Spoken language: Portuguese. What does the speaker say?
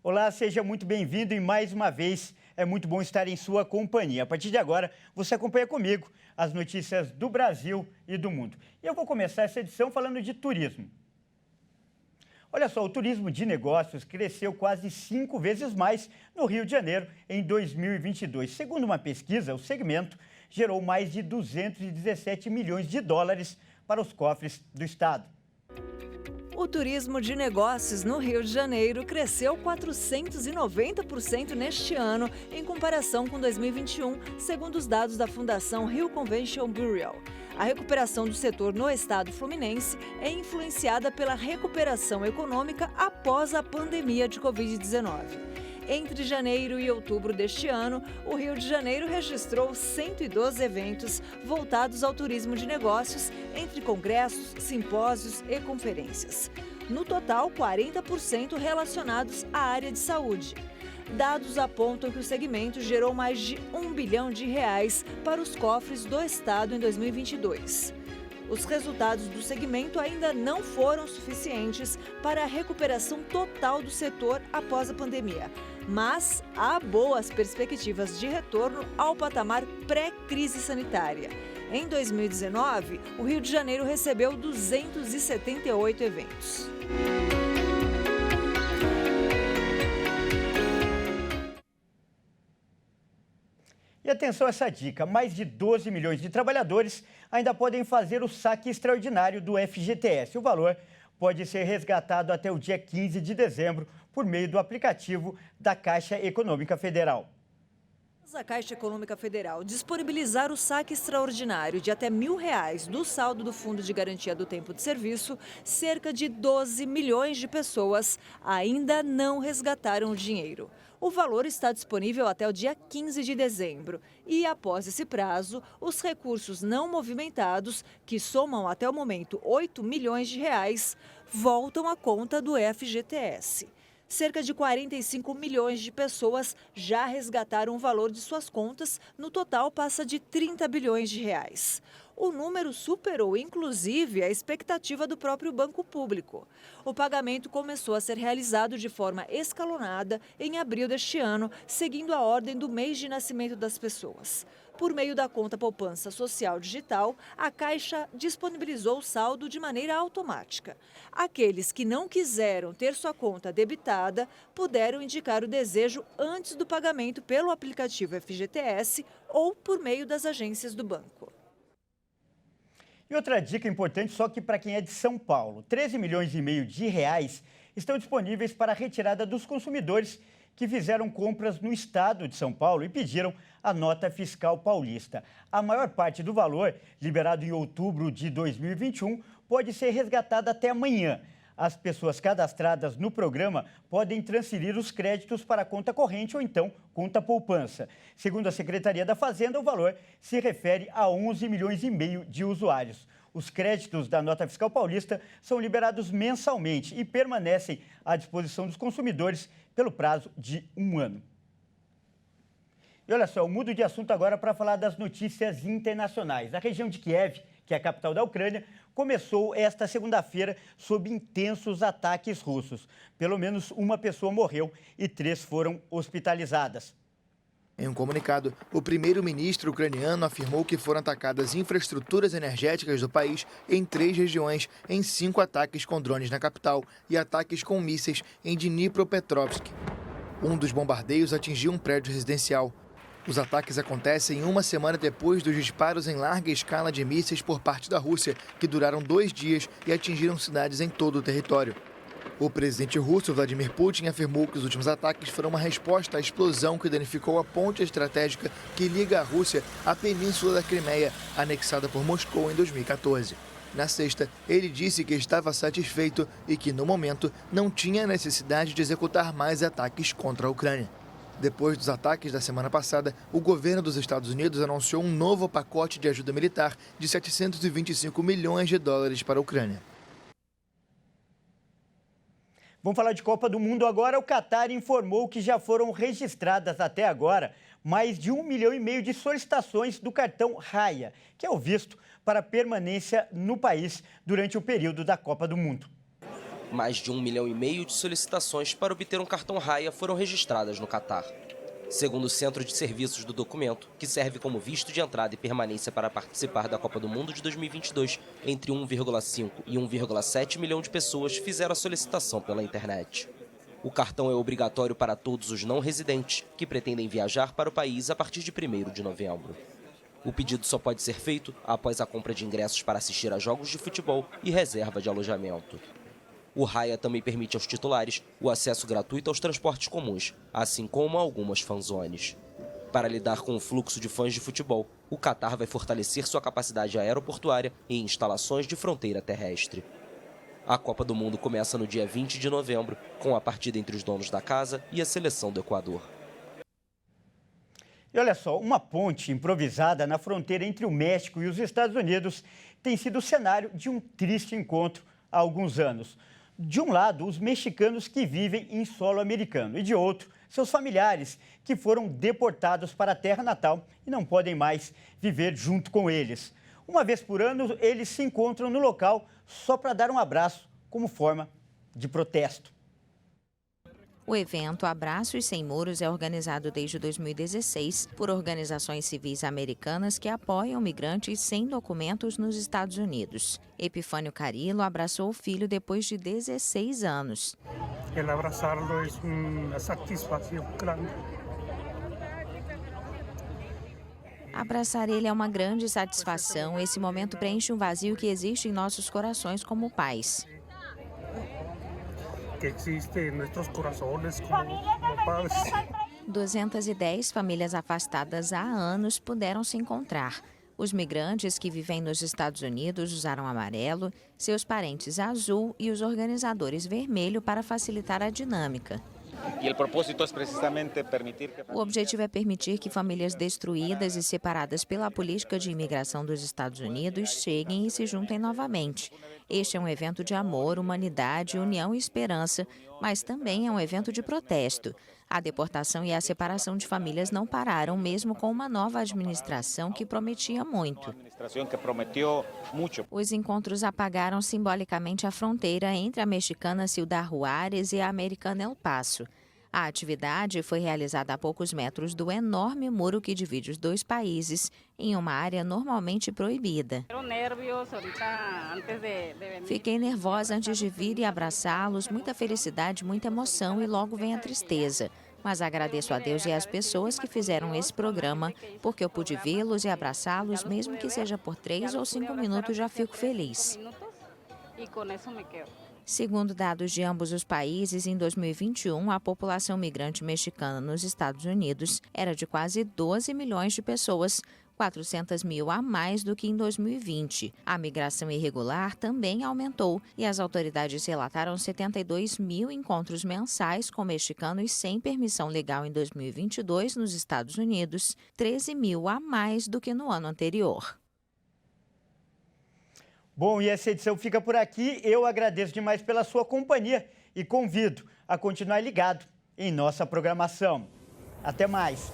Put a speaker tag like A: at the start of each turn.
A: Olá, seja muito bem-vindo e mais uma vez é muito bom estar em sua companhia. A partir de agora, você acompanha comigo as notícias do Brasil e do mundo. E eu vou começar essa edição falando de turismo. Olha só, o turismo de negócios cresceu quase 5 vezes mais no Rio de Janeiro em 2022. Segundo uma pesquisa, o segmento gerou mais de 217 milhões de dólares para os cofres do estado.
B: O turismo de negócios no Rio de Janeiro cresceu 490% neste ano, em comparação com 2021, segundo os dados da Fundação Rio Convention Bureau. A recuperação do setor no estado fluminense é influenciada pela recuperação econômica após a pandemia de Covid-19. Entre janeiro e outubro deste ano, o Rio de Janeiro registrou 112 eventos voltados ao turismo de negócios, entre congressos, simpósios e conferências. No total, 40% relacionados à área de saúde. Dados apontam que o segmento gerou mais de R$ 1 bilhão para os cofres do estado em 2022. Os resultados do segmento ainda não foram suficientes para a recuperação total do setor após a pandemia, mas há boas perspectivas de retorno ao patamar pré-crise sanitária. Em 2019, o Rio de Janeiro recebeu 278 eventos.
A: E atenção a essa dica, mais de 12 milhões de trabalhadores ainda podem fazer o saque extraordinário do FGTS. O valor pode ser resgatado até o dia 15 de dezembro por meio do aplicativo da Caixa Econômica Federal.
B: A Caixa Econômica Federal disponibilizar o saque extraordinário de até R$ 1.000 do saldo do Fundo de Garantia do Tempo de Serviço, cerca de 12 milhões de pessoas ainda não resgataram o dinheiro. O valor está disponível até o dia 15 de dezembro e, após esse prazo, os recursos não movimentados, que somam até o momento R$ 8 milhões, voltam à conta do FGTS. Cerca de 45 milhões de pessoas já resgataram o valor de suas contas, no total passa de 30 bilhões de reais. O número superou, inclusive, a expectativa do próprio Banco Público. O pagamento começou a ser realizado de forma escalonada em abril deste ano, seguindo a ordem do mês de nascimento das pessoas. Por meio da conta Poupança Social Digital, a Caixa disponibilizou o saldo de maneira automática. Aqueles que não quiseram ter sua conta debitada puderam indicar o desejo antes do pagamento pelo aplicativo FGTS ou por meio das agências do banco.
A: E outra dica importante, só que para quem é de São Paulo, 13 milhões e meio de reais estão disponíveis para a retirada dos consumidores que fizeram compras no estado de São Paulo e pediram a nota fiscal paulista. A maior parte do valor, liberado em outubro de 2021, pode ser resgatada até amanhã. As pessoas cadastradas no programa podem transferir os créditos para a conta corrente ou então conta poupança. Segundo a Secretaria da Fazenda, o valor se refere a 11 milhões e meio de usuários. Os créditos da nota fiscal paulista são liberados mensalmente e permanecem à disposição dos consumidores pelo prazo de 1 ano. E olha só, eu mudo de assunto agora para falar das notícias internacionais. A região de Kiev, que é a capital da Ucrânia, começou esta segunda-feira sob intensos ataques russos. Pelo menos uma pessoa morreu e 3 foram hospitalizadas.
C: Em um comunicado, o primeiro-ministro ucraniano afirmou que foram atacadas infraestruturas energéticas do país em 3 regiões, em 5 ataques com drones na capital e ataques com mísseis em Dnipropetrovsk. Um dos bombardeios atingiu um prédio residencial. Os ataques acontecem uma semana depois dos disparos em larga escala de mísseis por parte da Rússia, que duraram 2 dias e atingiram cidades em todo o território. O presidente russo Vladimir Putin afirmou que os últimos ataques foram uma resposta à explosão que danificou a ponte estratégica que liga a Rússia à Península da Crimeia, anexada por Moscou em 2014. Na sexta, ele disse que estava satisfeito e que, no momento, não tinha necessidade de executar mais ataques contra a Ucrânia. Depois dos ataques da semana passada, o governo dos Estados Unidos anunciou um novo pacote de ajuda militar de 725 milhões de dólares para a Ucrânia.
A: Vamos falar de Copa do Mundo agora. O Catar informou que já foram registradas até agora mais de 1,5 milhão de solicitações do cartão Raia, que é o visto para permanência no país durante o período da Copa do Mundo.
D: Mais de 1,5 milhão de solicitações para obter um cartão Raia foram registradas no Catar. Segundo o Centro de Serviços do documento, que serve como visto de entrada e permanência para participar da Copa do Mundo de 2022, entre 1,5 e 1,7 milhão de pessoas fizeram a solicitação pela internet. O cartão é obrigatório para todos os não residentes que pretendem viajar para o país a partir de 1º de novembro. O pedido só pode ser feito após a compra de ingressos para assistir a jogos de futebol e reserva de alojamento. O Raia também permite aos titulares o acesso gratuito aos transportes comuns, assim como a algumas fanzones. Para lidar com o fluxo de fãs de futebol, o Catar vai fortalecer sua capacidade aeroportuária e instalações de fronteira terrestre. A Copa do Mundo começa no dia 20 de novembro, com a partida entre os donos da casa e a seleção do Equador.
A: E olha só, uma ponte improvisada na fronteira entre o México e os Estados Unidos tem sido o cenário de um triste encontro há alguns anos. De um lado, os mexicanos que vivem em solo americano e de outro, seus familiares que foram deportados para a terra natal e não podem mais viver junto com eles. Uma vez por ano, eles se encontram no local só para dar um abraço como forma de protesto.
E: O evento Abraços Sem Muros é organizado desde 2016 por organizações civis americanas que apoiam migrantes sem documentos nos Estados Unidos. Epifânio Carilo abraçou o filho depois de 16 anos.
F: El abrazarlo es una satisfacción grande.
E: Abraçar ele é uma grande satisfação. Esse momento preenche um vazio que existe em nossos corações como pais.
F: Que existe en nuestros corazones como padres.
E: 210 famílias afastadas há anos puderam se encontrar. Os migrantes que vivem nos Estados Unidos usaram amarelo, seus parentes azul e os organizadores vermelho para facilitar a dinâmica. O objetivo é permitir que famílias destruídas e separadas pela política de imigração dos Estados Unidos cheguem e se juntem novamente. Este é um evento de amor, humanidade, união e esperança, mas também é um evento de protesto. A deportação e a separação de famílias não pararam, mesmo com uma nova administração que prometia muito. Os encontros apagaram simbolicamente a fronteira entre a mexicana Ciudad Juárez e a americana El Paso. A atividade foi realizada a poucos metros do enorme muro que divide os dois países, em uma área normalmente proibida. Fiquei nervosa antes de vir e abraçá-los, muita felicidade, muita emoção e logo vem a tristeza. Mas agradeço a Deus e às pessoas que fizeram esse programa, porque eu pude vê-los e abraçá-los, mesmo que seja por 3 ou 5 minutos, já fico feliz. Segundo dados de ambos os países, em 2021, a população migrante mexicana nos Estados Unidos era de quase 12 milhões de pessoas, 400 mil a mais do que em 2020. A migração irregular também aumentou e as autoridades relataram 72 mil encontros mensais com mexicanos sem permissão legal em 2022 nos Estados Unidos, 13 mil a mais do que no ano anterior.
A: Bom, e essa edição fica por aqui. Eu agradeço demais pela sua companhia e convido a continuar ligado em nossa programação. Até mais!